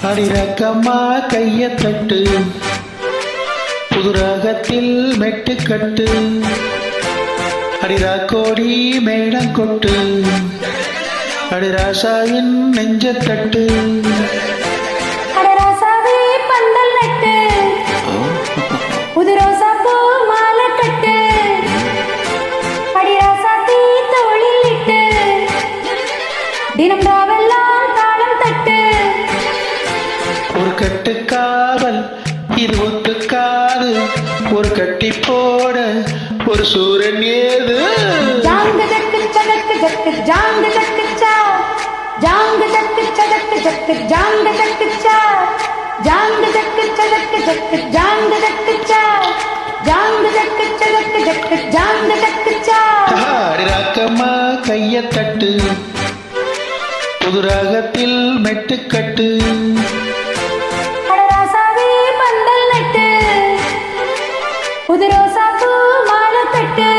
அடிரக்கம்மா கைய தட்டு, புதுராகத்தில் மெட்டுக்கட்டு, அடிராக்கோடி மேடம் கொட்டு, அடிராசாவின் நெஞ்சத்தட்டு. ஒரு கட்டுக்காவல் இது ஒத்துக்காது, ஒரு கட்டி போட ஒரு சூரன் ஏது. ஜாங்கு ஜக்கு சதக்கு ஜக்கு ஜாங்கு ஜக்கு சா, ஜாங்கு ஜக்கு சதக்கு ஜக்கு ஜாங்கு ஜக்கு சா, ஜாங்கு ஜக்கு சதக்கு ஜக்கு ஜாங்கு ஜக்கு சா, ஜாங்கு ஜக்கு சதக்கு ஜக்கு ஜாங்கு ஜக்கு சா. அடிராக்கம்மா கைய தட்டு, புதுராகத்தில் மெட்டுக்கட்டு, அடராசாவே பந்தல் நட்டு, புது ரோசாப்பூ மாலை கட்டு.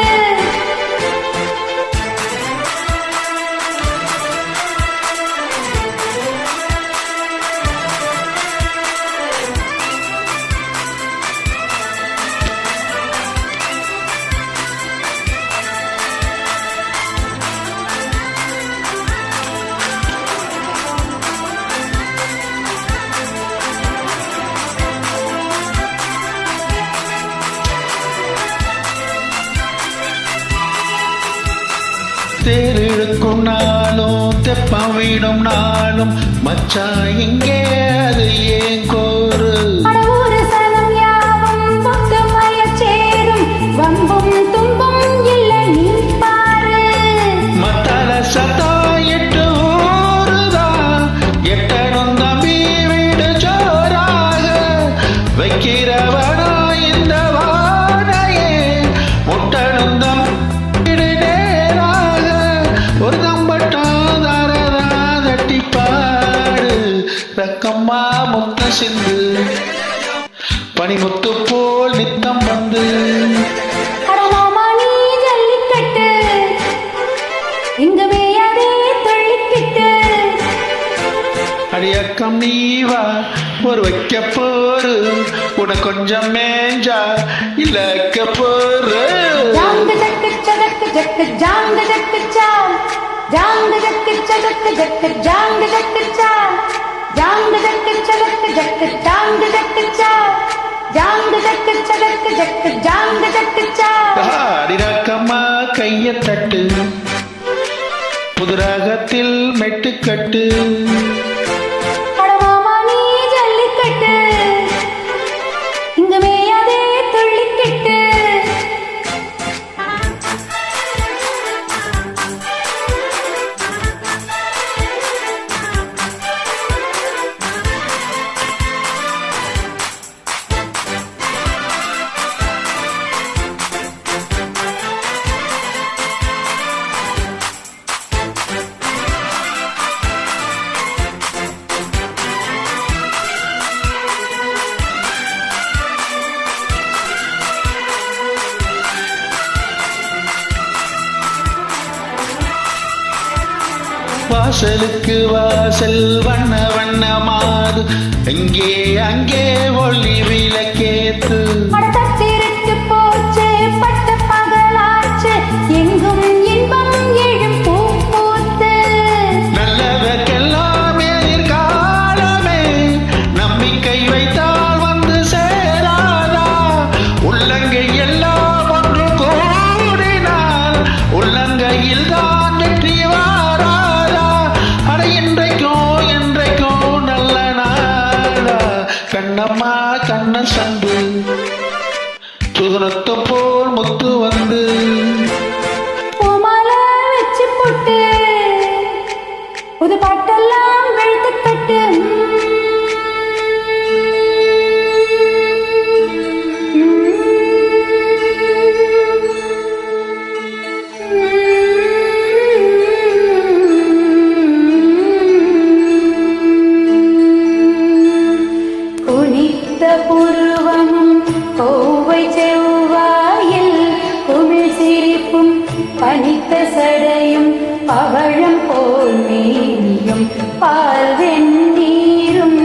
தேரிழுக்கும் நாளும் தெப்பம் வீடும் நாளும் மச்சான் இங்கே அது ஏன் கோரு. ஒரு சனம் யாவும் ஒத்துமைய சேரும், வம்பும் தும்பும் இல்லை நீ பாரு. மத்தால சத்தா எட்டு ஊருதான், எட்டனும் தம்பி வீடு ஜோராக வைக்கிறவனா இந்த வானையே, முட்டனும் தம்பி நேராக ஒரு தம்பட்டம் தாரதா தட்டி பாடு. ரக்கம்மா முத்த சிந்து பனிமுத்து போல் நித்தம் வந்து, அடமாமா நீ ஜல்லிக்கட்டு, இங்க மேயாதே தள்ளிக்கிட்டு. அடியக்கம் நீவா ஒரு வைக்க போரு, உன கொஞ்சம் மேஞ்சா இல்லக்க போரு. ஜாங்கு ஜக்கு சதக்கு ஜக்கு ஜாங்கு ஜக்கு சா, ஜாங்கு ஜக்கு சதக்கு ஜக்கு ஜாங்கு ஜக்கு சா, ஜாங்கு ஜக்கு சதக்கு ஜக்கு ஜாங்கு ஜக்கு சா, ஜாங்கு ஜக்கு சதக்கு ஜக்கு ஜாங்கு ஜக்கு சா. அடிராக்கம்மா கைய தட்டு, புதுராகத்தில் மெட்டுக்கட்டு, அடமாமா நீ ஜல்லிக்கட்டு, இங்க மேயாதே துள்ளிக்கிட்டு. வாசலுக்கு வாசல் வண்ண வண்ணமாது, அங்கே அங்கே ஒளி விளக்கேத்து. படத்திருக்கு போச்சு பட்ட பகலாச்சு, எங்கும் இன்பம் எழும் பூ பூத்து. நல்லதற்கெல்லாம் எதிர்காலமே, நம்பிக்கை வைத்தால் வந்து சேராதா. உள்ளங்கை எல்லாம் ஒன்று கூடினால் உள்ளங்கையில் தான் வெற்றி வாராதா. அட என்றைக்கும் நல்ல நாளா, கண்ணம்மா கண்ண சந்து சுகுணத்தை போல் முத்து வந்து, பூமாலை வச்சு போட்டு புது பாட்டெல்லாம் வெளுத்து கட்டு. குனித்த புருவமும் கோவை செவ்வாயில் குமிழ் சிரிப்பும் பனித்த சடையும் பவழம் போல் மேனியும் பால் வெந்நீரும்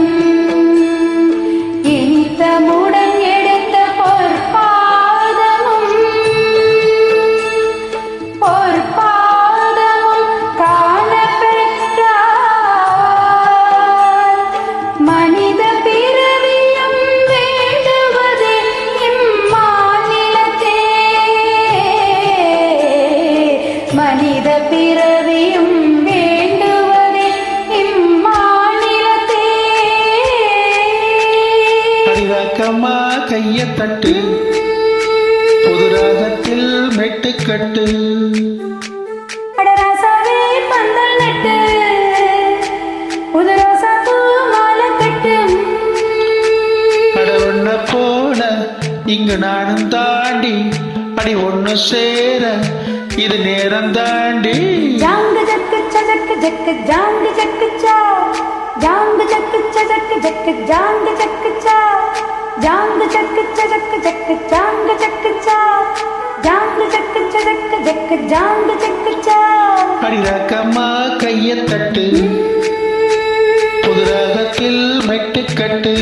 மனித பிறவியும் வேண்டுவதே இம்மாநிலத்தே. அடிராக்கம்மா கைய தட்டு, புது ராகத்தில் மெட்டுக்கட்டு. அடராசாவே பந்தல் நட்டு, புது ரோசா பூ மாலை கட்டு. அட ஒன்ன போல இங்கு நானும் தாண்டி, அடி ஒண்ணு சேர இது நேரம் தாண்டி. ஜாங்கு ஜக்கு சஜக்கு ஜக்கு ஜாங்கு ஜக்கு சா, ஜாங்கு ஜக்கு சஜக்கு ஜக்கு ஜாங்கு ஜக்கு சா, ஜாங்கு ஜக்கு சஜக்கு ஜக்கு ஜாங்கு ஜக்கு சா, ஜாங்கு ஜக்கு சஜக்கு ஜக்கு ஜாங்கு ஜக்கு சா. அடிராக்கம்மா கைய தட்டு, புது ராகத்தில் மெட்டுக்கட்டு.